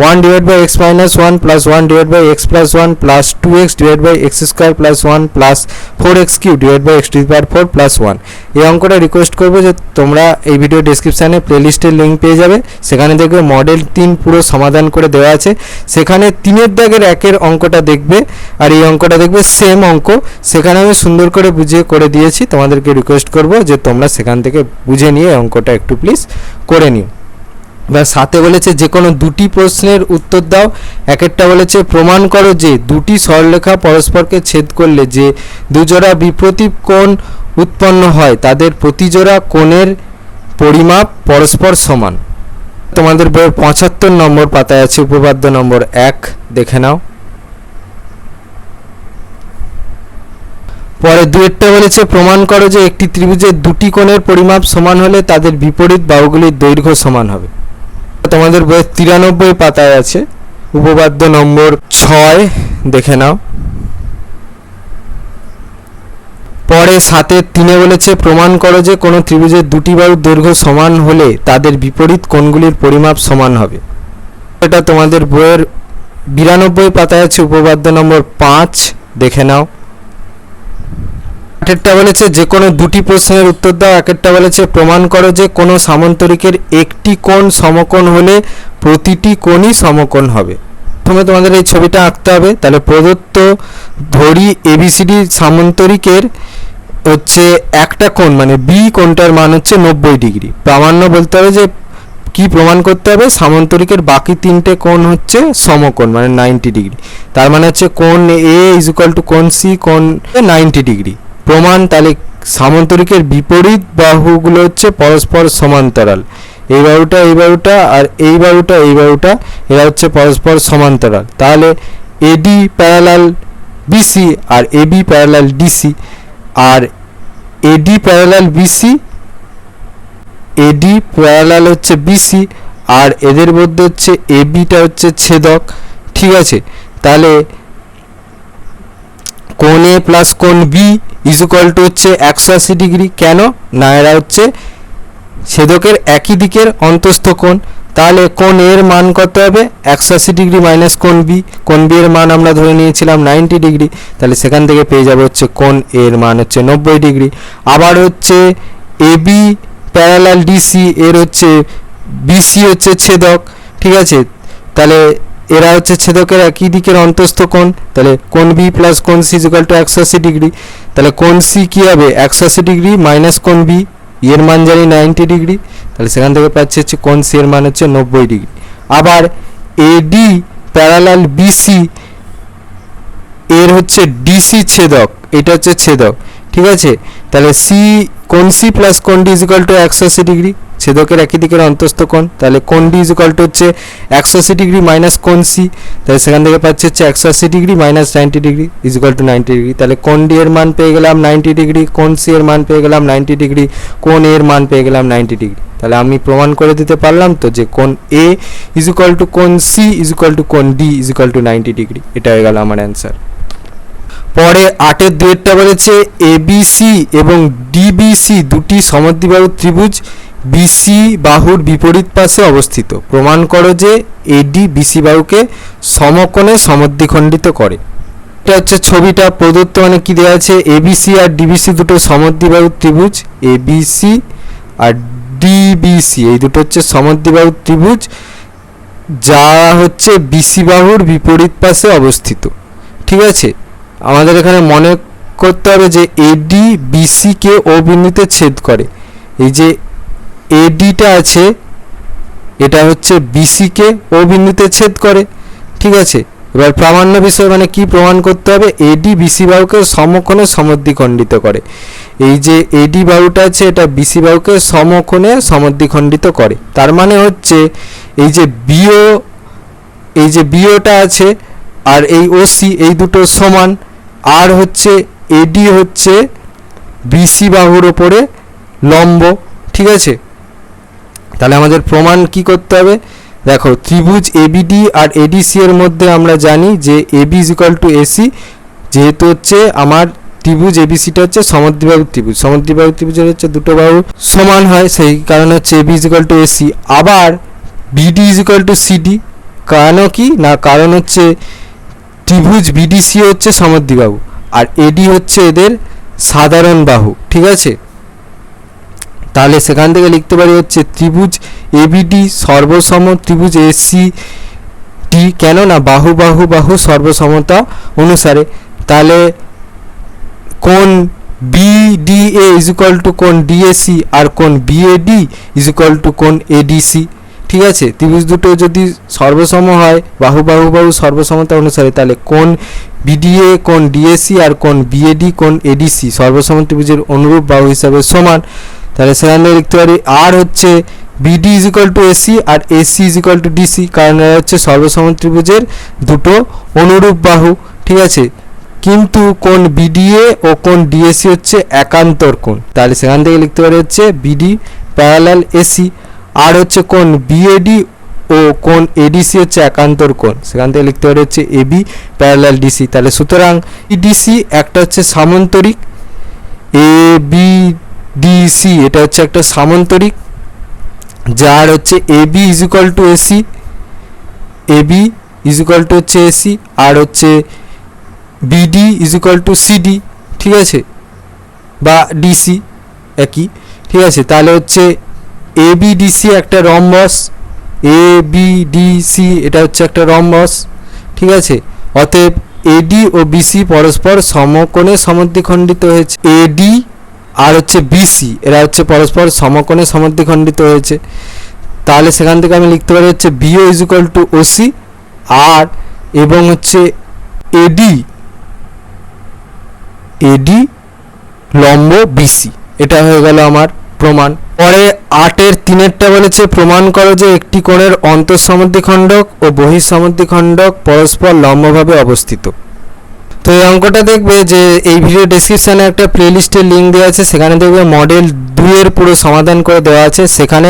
1 divide by x minus 1 plus 1 divide by x plus 1 plus 2x divide by x square plus 1 plus 4x cube divide by x to the power 4 plus 1। এই অঙ্কটা রিকোয়েস্ট করবো যে তোমরা এই ভিডিও ডেসক্রিপশানে প্লেলিস্টের লিঙ্ক পেয়ে যাবে, সেখানে দেখবে মডেল 3 পুরো সমাধান করে দেওয়া আছে। সেখানে 3-এর দাগের 1-এর অঙ্কটা দেখবে আর এই অঙ্কটা দেখবে সেম অঙ্ক, সেখানে আমি সুন্দর করে বুঝিয়ে করে দিয়েছি। তোমাদেরকে রিকোয়েস্ট করব যে তোমরা সেখান থেকে বুঝে নিয়ে অঙ্কটা একটু প্লিজ করে নিও। বা সাথে বলেছে যে কোনো দুটি প্রশ্নের উত্তর দাও। একটা বলেছে প্রমাণ করো যে দুটি সরলরেখা পরস্পরকে ছেদ করলে যে দুজোড়া বিপ্রতীপ কোণ উৎপন্ন হয় তাদের প্রতিজোড়া কোণের পরিমাপ পরস্পর সমান। তোমাদের বইয়ের 75 নম্বর পাতায় আছে উপপাদ্য নম্বর 1, দেখে নাও। পরে 2-এরটা বলেছে প্রমাণ করো যে একটি ত্রিভুজের দুটি কোণের পরিমাপ সমান হলে তাদের বিপরীত বাহুগুলির দৈর্ঘ্য সমান হবে। তোমাদের বইয়ের 93 পাতায় আছে উপপাদ্য নম্বর 6, দেখে নাও। পরে 7-এর 3-এ বলেছে প্রমাণ করো যে কোনো ত্রিভুজের দুটি বাহুর দৈর্ঘ্য সমান হলে তাদের বিপরীত কোণগুলির পরিমাপ সমান হবে। এটা তোমাদের বইয়ের 92 পাতায় আছে উপপাদ্য নম্বর 5, দেখে নাও। 8-এরটা বলেছে যে কোনো দুটি প্রশ্নের উত্তর দাও। 1-এরটা বলেছে প্রমাণ করো যে কোনো সামান্তরিকের একটি কোণ সমকোণ হলে প্রতিটি কোণই সমকোণ হবে। প্রথমে তোমাদের এই ছবিটা আঁকতে হবে। তাহলে প্রদত্ত ধরি এবিসিডি সামান্তরিকের হচ্ছে একটা কোণ মানে বি কোণটার মান হচ্ছে 90 ডিগ্রি। প্রামাণ্য বলতে হবে যে কি প্রমাণ করতে হবে, সামান্তরিকের বাকি তিনটে কোণ হচ্ছে সমকোণ মানে 90 ডিগ্রি। তার মানে হচ্ছে কোণ এ ইজ ইকুয়াল টু কোণ সি কোণ 90 ডিগ্রি। প্রমাণ তাহলে সামান্তরিকের বিপরীত বাহুগুলো হচ্ছে পরস্পর সমান্তরাল। এই বাহুটা এই বাহুটা আর এই বাহুটা এই বাহুটা এরা হচ্ছে পরস্পর সমান্তরাল। তাহলে এডি প্যারালাল বিসি আর এবি প্যারালাল ডিসি, আর এডি প্যারালাল বিসি এডি প্যারালাল হচ্ছে বিসি, আর এদের মধ্যে হচ্ছে এবিটা হচ্ছে ছেদক। ঠিক আছে, তাহলে কোণ এ প্লাস কোণ বি ইজ ইকুয়াল টু হচ্ছে 180 ডিগ্রি। কেন না, এরা হচ্ছে ছেদকের একই দিকের অন্তস্থ কোণ। তাহলে কোণ এর মান কত হবে, 180 ডিগ্রি মাইনাস কোণ বি। কোণ বি এর মান আমরা ধরে নিয়েছিলাম 90 ডিগ্রি, তাহলে সেখান থেকে পেয়ে যাবে হচ্ছে কোণ এর মান হচ্ছে 90 ডিগ্রি। আবার হচ্ছে এবি প্যারালাল ডিসি, এর হচ্ছে বিসি হচ্ছে ছেদক। ঠিক আছে, তাহলে এরা হচ্ছে ছেদকের একই দিকের অন্তস্থ কোণ। তাহলে কোণ বি প্লাস কোণ C is equal to 180 degree. তাহলে কোণ সি কী হবে, 180 ডিগ্রি মাইনাস কোণ বি, এর মান জানি 90 ডিগ্রি, তাহলে সেখান থেকে পাচ্ছি হচ্ছে কোণ সি এর মান হচ্ছে 90 ডিগ্রি। আবার এডি প্যারালাল বিসি, এর হচ্ছে ডিসি ছেদক, এটা হচ্ছে ছেদক। ঠিক আছে, তাহলে সি কোণ সি প্লাস কোণ d is equal to 180 degree, ছেদকের একই দিকের অন্তস্থ কোণ। তাহলে কোণ ডি ইজ ইকুয়াল টু হচ্ছে 180 ডিগ্রি মাইনাস কোণ সি, তাহলে সেখান থেকে পাচ্ছি হচ্ছে 180 degree minus 90 degree is equal two 90 degree. তাহলে কোণ ডি এর মান পেয়ে গেলাম 90 ডিগ্রি, কোণ সি এর মান পেয়ে গেলাম 90 ডিগ্রি, কোণ এর মান পেয়ে গেলাম 90 ডিগ্রি। তাহলে আমি প্রমাণ করে দিতে পারলাম তো যে কোণ এ ইজ ইকুয়াল টু কোণ সি ইজ ইকুয়াল টু কোণ d is equal two 90 degree. এটা হয়ে গেল আমার অ্যান্সার। পরে 8-এর 2-টা বলেছে এবিসি এবং ডিবিসি দুটি সমদ্বিবাহু ত্রিভুজ বিসি বাহুর বিপরীত পাশে অবস্থিত। প্রমাণ করো যে এডি বিসি বাহুকে সমকোণে সমদ্বিখণ্ডিত করে। এটা হচ্ছে ছবিটা প্রদত্ত মানে কি দেওয়া আছে, এবিসি আর ডিবিসি দুটো সমদ্বিবাহু ত্রিভুজ, এবিসি আর ডিবিসি এই দুটো হচ্ছে সমদ্বিবাহু ত্রিভুজ যা হচ্ছে বিসি বাহুর বিপরীত পাশে অবস্থিত। ঠিক আছে, আমাদের এখানে মনে করতে হবে যে এডি বিসিকে ও বিন্দুতে ছেদ করে। এই যে এডিটা আছে এটা হচ্ছে বিসিকে ও বিন্দুতে ছেদ করে। ঠিক আছে, এবার প্রামাণ্য বিষয় মানে কি প্রমাণ করতে হবে, এডি বিসি বাহুকে সমকোণে সমদ্বিখণ্ডিত করে। এই যে এডি বাহুটা আছে এটা বিসি বাহুকে সমকোণে সমদ্বিখণ্ডিত করে। তার মানে হচ্ছে এই যে বিওটা আছে আর এই ওসি এই দুটো সমান, আর হচ্ছে এডি হচ্ছে বিসি বাহুর ওপরে লম্ব। ঠিক আছে, তাহলে আমাদের প্রমাণ কি করতে হবে, দেখো ত্রিভুজ এবিডি আর এডিসি এর মধ্যে আমরা জানি যে AB is equal to AC, যেহেতু হচ্ছে আমার ত্রিভুজ এবিসিটা হচ্ছে সমদ্বিবাহু ত্রিভুজ, সমদ্বিবাহু ত্রিভুজের হচ্ছে দুটো বাহু সমান হয়, সেই কারণে হচ্ছে AB is equal to AC. আবার BD is equal to CD, কারণ কি না, কারণ হচ্ছে ত্রিভুজ বিডিসি হচ্ছে সমদ্বিবাহু আর এডি হচ্ছে এদের সাধারণ বাহু। ঠিক আছে, তাহলে সেখান থেকে লিখতে পারি হচ্ছে ত্রিভুজ এবিডি সর্বসম ত্রিভুজ এসি ডি, কেন না বাহু বাহু বাহু সর্বসমতা অনুসারে। তাহলে কোণ বিডিএ ইজ ইকুয়াল টু কোণ ডিএসি আর কোণ বিএডি ইজ ইকুয়াল টু কোণ এডিসি। ঠিক আছে, ত্রিভুজ দুটো যদি সর্বসম হয় বাহু বাহু বাহু সর্বসমতা অনুসারে, তাহলে কোণ বিডিএ কোণ ডিএসি আর কোণ বিএডি কোণ এডিসি সর্বসম ত্রিভুজের অনুরূপ বাহু হিসাবে সমান। তাহলে সেখানে লিখতে পারি আর হচ্ছে BD is equal to AC আর AC is equal to DC, কারণ এরা হচ্ছে সর্বসম ত্রিভুজের দুটো অনুরূপ বাহু। ঠিক আছে, কিন্তু কোণ বিডিএ ও কোণ ডিএসি হচ্ছে একান্তর কোণ, তাহলে সেখান থেকে লিখতে পারি হচ্ছে বিডি প্যারালাল এসি। আর হচ্ছে কোণ বিএডি ও কোণ এডিসি হচ্ছে একান্তর কোণ, সেখান থেকে লিখতে পারি হচ্ছে এবি প্যারালাল ডিসি। তাহলে সুতরাং ডিসি একটা হচ্ছে সামান্তরিক, এ বি ডিসি এটা হচ্ছে একটা সামান্তরিক যার হচ্ছে AB is equal to AC, AB is equal to হচ্ছে এসি, আর হচ্ছে BD is equal to CD. ঠিক আছে, বা ডিসি একই। ঠিক আছে, তাহলে হচ্ছে এবিডিসি একটা রম্বস, এবিডিসি এটা হচ্ছে একটা রম্বস। ঠিক আছে। অতএব এডি ও বিসি পরস্পর সমকোণে সমদ্বিখণ্ডিত হয়েছে। এডি আর হচ্ছে বিসি এরা হচ্ছে পরস্পর সমকোণে সমদ্বিখণ্ডিত হয়েছে। তাহলে সেখান থেকে আমি লিখতে পারি হচ্ছে BO is equal to OC আর এবং হচ্ছে এডি লম্ব বিসি। এটা হয়ে গেল আমার প্রমাণ। পরে 8-এর 3-এরটা বলেছে প্রমাণ করো যে একটি কোণের অন্তঃসমদ্বিখণ্ডক ও বহিঃসমদ্বিখণ্ডক পরস্পর লম্বভাবে অবস্থিত। তো এই অঙ্কটা দেখবে যে এই ভিডিও ডেসক্রিপশানে একটা প্লেলিস্টের লিঙ্ক দেওয়া আছে, সেখানে দেখবে মডেল 2-এর পুরো সমাধান করে দেওয়া আছে। সেখানে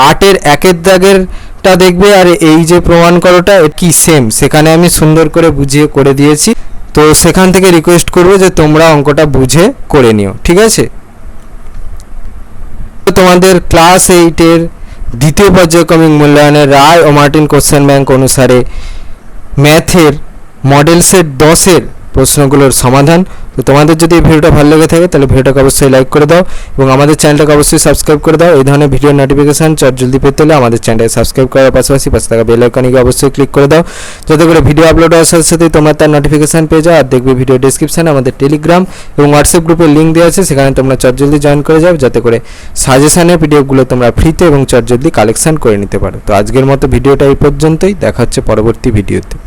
8-এর 1-এর দাগেরটা দেখবে আর এই যে প্রমাণ করোটা কি সেম, সেখানে আমি সুন্দর করে বুঝিয়ে করে দিয়েছি। তো সেখান থেকে রিকোয়েস্ট করবো যে তোমরা অঙ্কটা বুঝে করে নিও, ঠিক আছে। তো তোমাদের ক্লাস 8-এর দ্বিতীয় পর্যায়ক্রমিক মূল্যায়নের রায় ও মার্টিন কোশ্চেন ব্যাংক অনুসারে ম্যাথের মডেল সেট 10-এর প্রশ্নগুলোর সমাধান। তো তোমাদের যদি এই ভিডিওটা ভালো লেগে থাকে তাহলে ভিডিওটাকে অবশ্যই লাইক করে দাও এবং আমাদের চ্যানেলটাকে অবশ্যই সাবস্ক্রাইব করে দাও। এই ধরনের ভিডিও নোটিফিকেশান জলদি পেতে হলে আমাদের চ্যানেলটাকে সাবস্ক্রাইব করার পাশাপাশি পাশে থাকা বেল আইকনকে অবশ্যই ক্লিক করে দাও, যাতে করে ভিডিও আপলোড হওয়ার সাথে সাথেই তোমরা তার নোটিফিকেশান পেয়ে যাও। আর দেখবে ভিডিও ডেসক্রিপশানে আমাদের টেলিগ্রাম এবং হোয়াটসঅ্যাপ গ্রুপের লিঙ্ক দেওয়া আছে, সেখানে তোমরা জলদি জয়েন করে যাও, যাতে করে সাজেশানের পিডিএফগুলো তোমরা ফ্রিতে এবং জলদি কালেকশান করে নিতে পারো। তো আজকের মতো ভিডিওটা এই পর্যন্তই, দেখা হচ্ছে পরবর্তী ভিডিওতে।